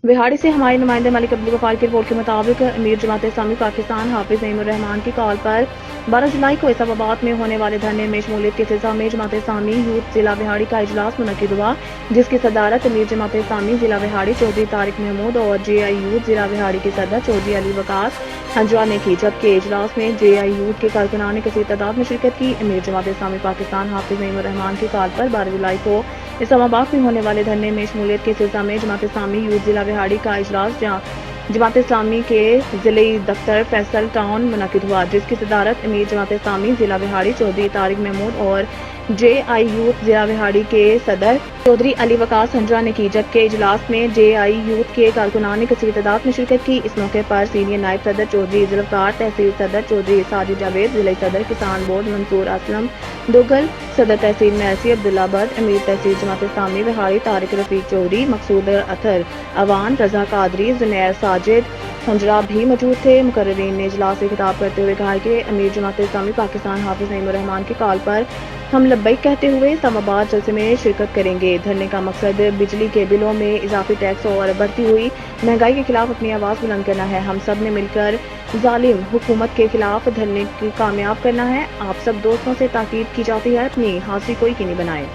बिहाड़ी से हमारे नुमाइंदे मलिक अब्दुल गफ्फार की रिपोर्ट के मुताबिक अमीर जमात इस्लामी पाकिस्तान हाफिज नईमुर रहमान की कॉल पर 12 जुलाई को इस्लामाबाद में होने वाले धरने में शमूलियत के सिलसिले में जमात इस्लामी यूथ जिला बिहाड़ी का इजलास मुनक्किद हुआ, जिसकी सदारत अमीर जमात इस्लामी जिला बिहाड़ी चौधरी तारिक महमूद और JI यूथ जिला बिहाड़ी के सदर चौधरी अली वकास हंजरा ने की, जबकि इजलास में JI यूथ के कारकुनान ने कसीर तादाद में शिरकत की। अमीर जमात इस्लामी पाकिस्तान हाफिज नईमुर रहमान की कॉल पर 12 जुलाई को इस्लामाबाद में होने वाले धरने में शमूलियत के सिलसिले में जमात इस्लामी यूथ जिला बिहाड़ी का इजलास जमात इस्लामी के जिले दफ्तर फैसल टाउन मुनक्किद हुआ, जिसकी सदारत अमीर जमात इस्लामी जिला बिहाड़ी चौधरी तारिक महमूद और JI यूथ जिला बिहाड़ी के सदर चौधरी अली वकास हंजरा ने की, जबकि इजलास में JI यूथ के कारकुनान ने कसीर तादाद में शिरकत की। इस मौके पर सीनियर नायब सदर चौधरी जुल्फकार, तहसील सदर चौधरी साजिद जावेद, जिला सदर किसान बोर्ड मंसूर असलम दोगल, सदर तहसील मैसी अब्दुल्ला बट, अमीर तहसील जमात इस्लामी बिहाड़ी तारिक रफीक चौधरी, मकसूद अतर अवान, रजा कादरी, जुनैर साजिद हंजरा भी मौजूद थे। मुकर्ररीन ने इजलास से खिताब करते हुए कहा कि अमीर जमात इस्लामी पाकिस्तान हाफिज नईमुर रहमान की कॉल पर हम लब्बैक कहते हुए इस्लामाबाद जलसे में शिरकत करेंगे। धरने का मकसद बिजली के बिलों में इजाफी टैक्स और बढ़ती हुई महंगाई के खिलाफ अपनी आवाज़ बुलंद करना है। हम सब ने मिलकर जालिम हुकूमत के खिलाफ धरने को कामयाब करना है। आप सब दोस्तों से ताकीद की जाती है, अपनी हाजिरी को यकीनी बनाएं।